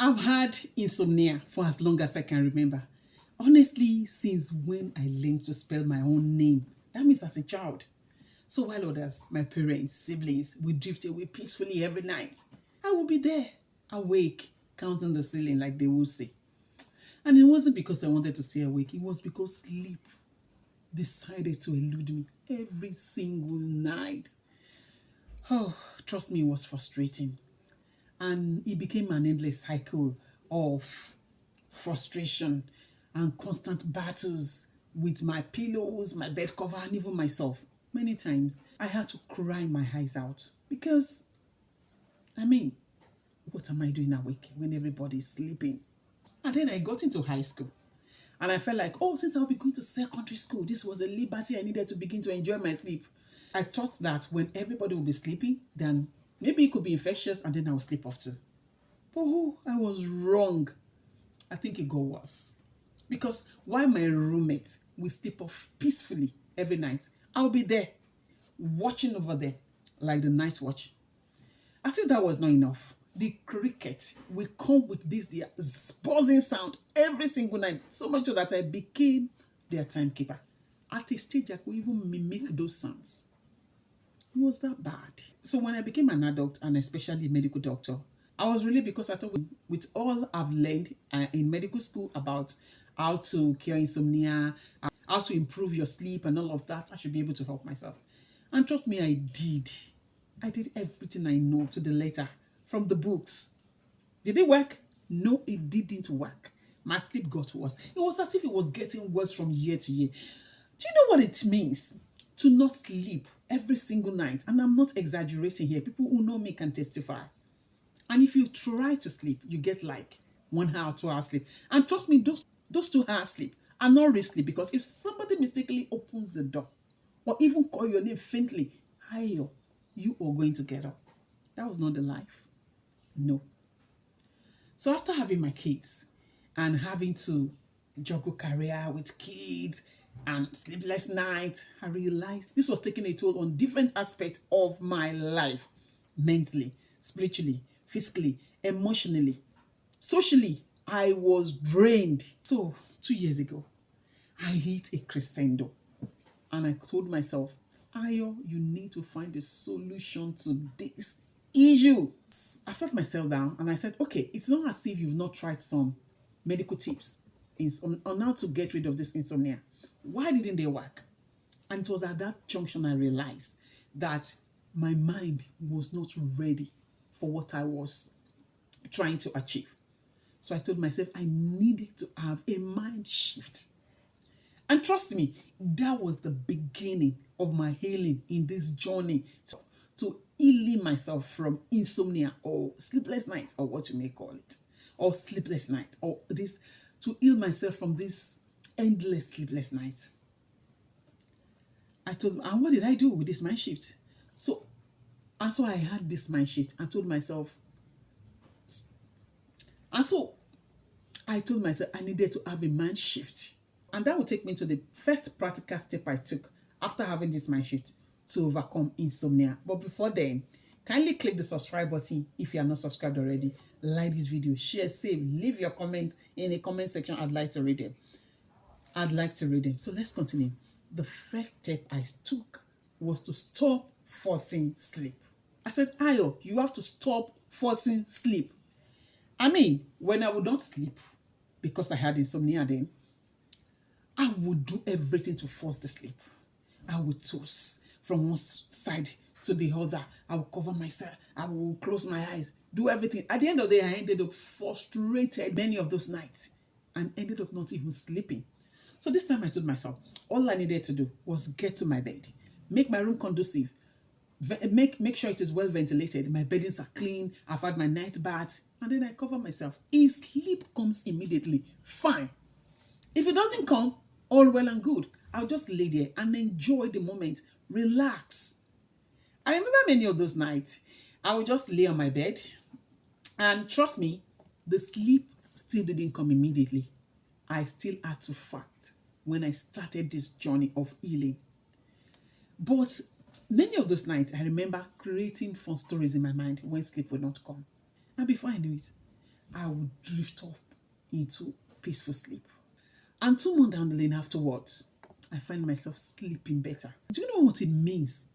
I've had insomnia for as long as I can remember. Honestly, since when I learned to spell my own name. That means as a child. So while others, my parents, siblings, would drift away peacefully every night, I would be there, awake, counting the ceiling like they would say. And it wasn't because I wanted to stay awake, it was because sleep decided to elude me every single night. Oh, trust me, it was frustrating. And it became an endless cycle of frustration and constant battles with my pillows, my bed cover, and even myself. Many times I had to cry my eyes out because, I mean, what am I doing awake when everybody's sleeping? And then I got into high school and I felt like, oh, since I'll be going to secondary school, this was a liberty I needed to begin to enjoy my sleep. I thought that when everybody will be sleeping, then maybe it could be infectious and then I will sleep off too. But oh, I was wrong. I think it got worse. Because while my roommate will sleep off peacefully every night, I'll be there watching over them like the night watch. As if that was not enough, the cricket will come with this their buzzing sound every single night, so much so that I became their timekeeper. At a stage, I could even mimic those sounds. It was that bad. So when I became an adult and especially a medical doctor, I was really because I thought with all I've learned in medical school about how to cure insomnia, how to improve your sleep and all of that, I should be able to help myself. And trust me, I did. I did everything I know to the letter from the books. Did it work? No, it didn't work. My sleep got worse. It was as if it was getting worse from year to year. Do you know what it means to not sleep every single night? And I'm not exaggerating here. People who know me can testify. And if you try to sleep, you get like 1 hour, 2 hours sleep. And trust me, those 2 hours sleep are not risky because if somebody mistakenly opens the door or even call your name faintly, Hayor, you are going to get up. That was not the life. No. So after having my kids and having to juggle career with kids and sleepless nights, I realized this was taking a toll on different aspects of my life. Mentally, spiritually, physically, emotionally, socially, I was drained. So 2 years ago, I hit a crescendo and I told myself, Hayor, you need to find a solution to this issue. I sat myself down and I said, okay, it's not as if you've not tried some medical tips on how to get rid of this insomnia. Why didn't they work? And it was at that junction I realized that my mind was not ready for what I was trying to achieve. So I told myself I needed to have a mind shift. And trust me, that was the beginning of my healing in this journey to healing myself from insomnia or sleepless nights or what you may call it, or sleepless night, or this to heal myself from this endless sleepless night. I told him, and what did I do with this mind shift? So I had this mind shift and told myself, and so I told myself I needed to have a mind shift. And that would take me to the first practical step I took after having this mind shift to overcome insomnia. But before then, kindly click the subscribe button if you are not subscribed already. Like this video, share, save, leave your comment in the comment section. I'd like to read them. So let's continue. The first step I took was to stop forcing sleep. I said, Hayor, you have to stop forcing sleep. I mean, when I would not sleep, because I had insomnia then, I would do everything to force the sleep. I would toss from one side to the other. I would cover myself. I would close my eyes, do everything. At the end of the day, I ended up frustrated many of those nights and ended up not even sleeping. So this time I told myself, all I needed to do was get to my bed, make my room conducive, make sure it is well ventilated, my beddings are clean, I've had my night bath, and then I cover myself. If sleep comes immediately, fine. If it doesn't come, all well and good. I'll just lay there and enjoy the moment, relax. I remember many of those nights, I would just lay on my bed, and trust me, the sleep still didn't come immediately. I still had to fight when I started this journey of healing. But many of those nights, I remember creating fun stories in my mind when sleep would not come. And before I knew it, I would drift up into peaceful sleep. And 2 months down the lane afterwards, I find myself sleeping better. Do you know what it means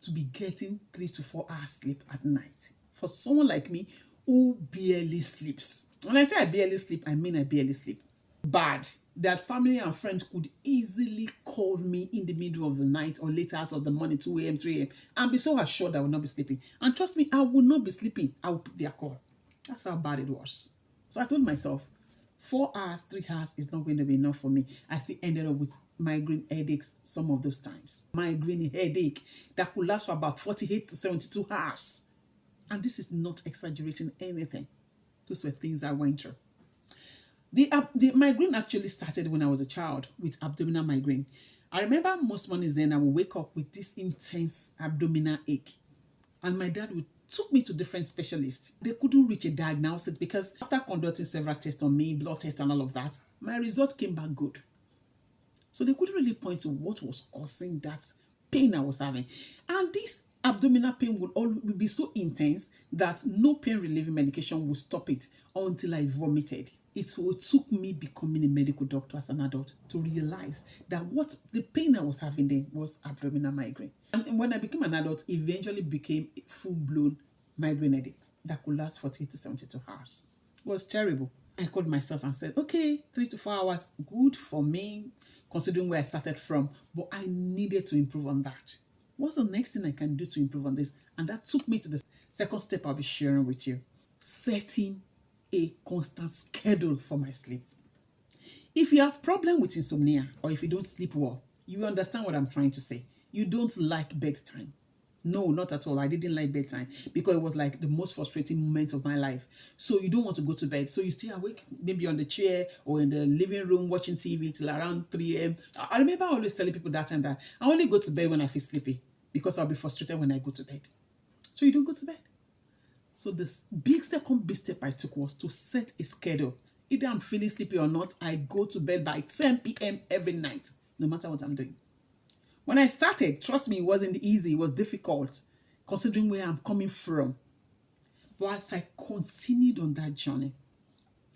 to be getting 3 to 4 hours sleep at night? For someone like me who barely sleeps. When I say I barely sleep, I mean I barely sleep. Bad. That family and friends could easily call me in the middle of the night or late hours of the morning, 2 a.m., 3 a.m., and be so assured I will not be sleeping. And trust me, I will not be sleeping. I will pick their call. That's how bad it was. So I told myself, 4 hours, 3 hours is not going to be enough for me. I still ended up with migraine headaches some of those times. Migraine headache that could last for about 48 to 72 hours. And this is not exaggerating anything. Those were things I went through. The migraine actually started when I was a child with abdominal migraine. I remember most mornings then I would wake up with this intense abdominal ache. And my dad would took me to different specialists. They couldn't reach a diagnosis because after conducting several tests on me, blood tests and all of that, my result came back good. So they couldn't really point to what was causing that pain I was having. And this abdominal pain would be so intense that no pain relieving medication would stop it until I vomited. It took me becoming a medical doctor as an adult to realize that what the pain I was having then was abdominal migraine. And when I became an adult, it eventually became a full-blown migraine headache that could last 48 to 72 hours. It was terrible. I called myself and said, okay, 3 to 4 hours, good for me, considering where I started from, but I needed to improve on that. What's the next thing I can do to improve on this? And that took me to the second step I'll be sharing with you. Setting a constant schedule for my sleep. If you have problem with insomnia or if you don't sleep well, you understand what I'm trying to say. You don't like bedtime. No, not at all. I didn't like bedtime because it was like the most frustrating moment of my life. So you don't want to go to bed. So you stay awake, maybe on the chair or in the living room watching TV till around 3 a.m. I remember always telling people that time that I only go to bed when I feel sleepy because I'll be frustrated when I go to bed. So you don't go to bed. So the second big step I took was to set a schedule. Either I'm feeling sleepy or not, I go to bed by 10 p.m. every night, no matter what I'm doing. When I started, trust me, it wasn't easy. It was difficult, considering where I'm coming from. But as I continued on that journey,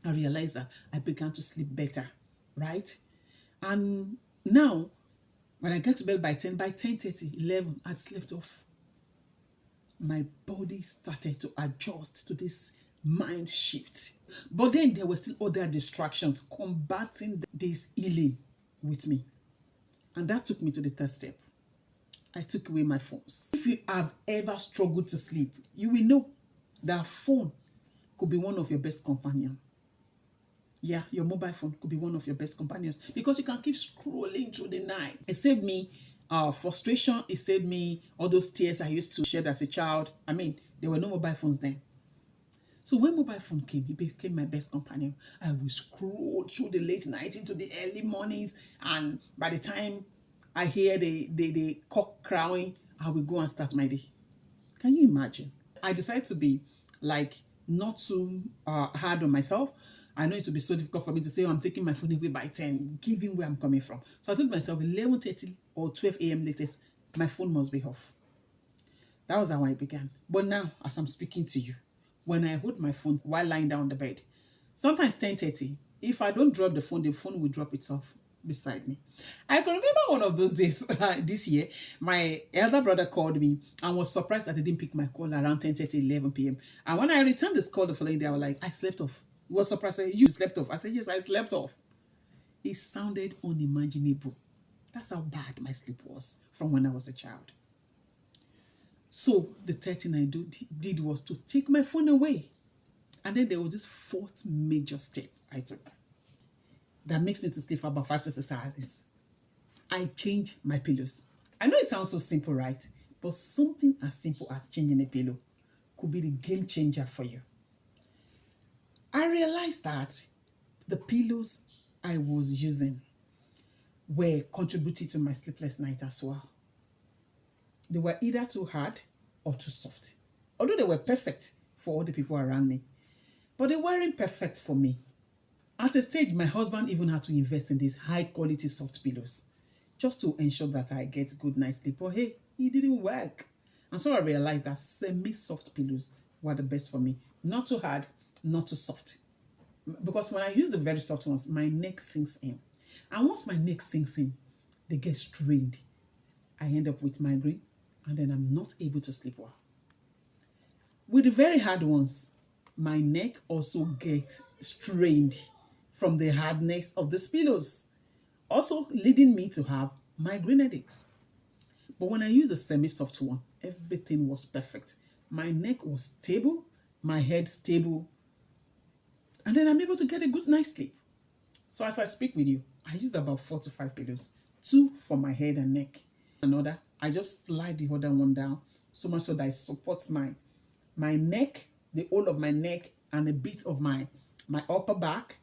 I realized that I began to sleep better, right? And now, when I get to bed by 10:30, 11, I'd slept off. My body started to adjust to this mind shift. But then there were still other distractions combating this healing with me. And that took me to the third step. I took away my phones. If you have ever struggled to sleep, you will know that phone could be one of your best companions. Yeah, your mobile phone could be one of your best companions because you can keep scrolling through the night. It saved me frustration. It saved me all those tears I used to shed as a child. I mean, there were no mobile phones then. So when mobile phone came, it became my best companion. I would scroll through the late night into the early mornings, and by the time I hear the cock crowing, I will go and start my day. Can you imagine? I decided to be like not too hard on myself. I know it would be so difficult for me to say, oh, I'm taking my phone away by 10, given where I'm coming from. So I told myself 11:30 or 12 a.m. latest, my phone must be off. That was how I began. But now, as I'm speaking to you, when I hold my phone while lying down on the bed, sometimes 10:30, if I don't drop the phone will drop itself beside me. I can remember one of those days this year, my elder brother called me and was surprised that I didn't pick my call around 10:30, 11 p.m. And when I returned this call the following day, I was like, I slept off. He was surprised. I said, you slept off? I said, yes, I slept off. It sounded unimaginable. That's how bad my sleep was from when I was a child. So the third thing I did was to take my phone away. And then there was this fourth major step I took that makes me to sleep for about 5 to 6 hours. I changed my pillows. I know it sounds so simple, right? But something as simple as changing a pillow could be the game changer for you. I realized that the pillows I was using were contributing to my sleepless night as well. They were either too hard or too soft. Although they were perfect for all the people around me, but they weren't perfect for me. At a stage, my husband even had to invest in these high-quality soft pillows just to ensure that I get good night's sleep. But hey, it didn't work. And so I realized that semi-soft pillows were the best for me. Not too hard, not too soft. because when I use the very soft ones, my neck sinks in. And once my neck sinks in, they get strained. I end up with migraine, and then I'm not able to sleep well. With the very hard ones, my neck also gets strained from the hardness of these pillows, also leading me to have migraine headaches. But when I used the semi-soft one, everything was perfect. My neck was stable, my head stable, and then I'm able to get a good night's sleep. So as I speak with you, I use about 4 to 5 pillows, 2 for my head and neck. Another, I just slide the other one down so much so that it supports my neck, the whole of my neck, and a bit of my upper back.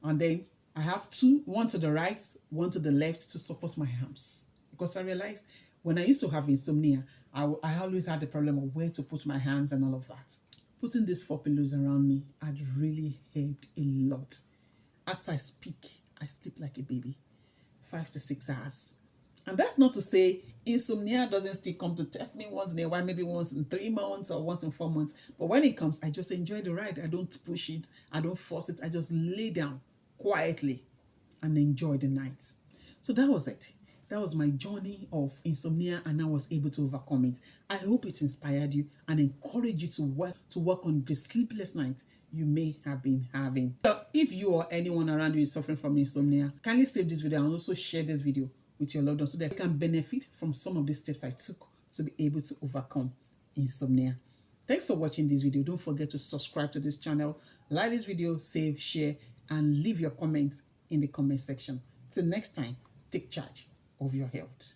And then I have 2, one to the right, one to the left to support my arms. Because I realized when I used to have insomnia, I always had the problem of where to put my hands and all of that. Putting these 4 pillows around me had really helped a lot. As I speak, I sleep like a baby, 5 to 6 hours. And that's not to say insomnia doesn't still come to test me once in a while, maybe once in 3 months or once in 4 months. But when it comes, I just enjoy the ride. I don't push it. I don't force it. I just lay down quietly and enjoy the night. So that was it. That was my journey of insomnia, and I was able to overcome it. I hope it inspired you and encouraged you to work on the sleepless nights you may have been having. So if you or anyone around you is suffering from insomnia, kindly save this video and also share this video with your loved ones so that they can benefit from some of the steps I took to be able to overcome insomnia. Thanks for watching this video. Don't forget to subscribe to this channel, like this video, save, share, and leave your comments in the comment section. Till next time, take charge of your health.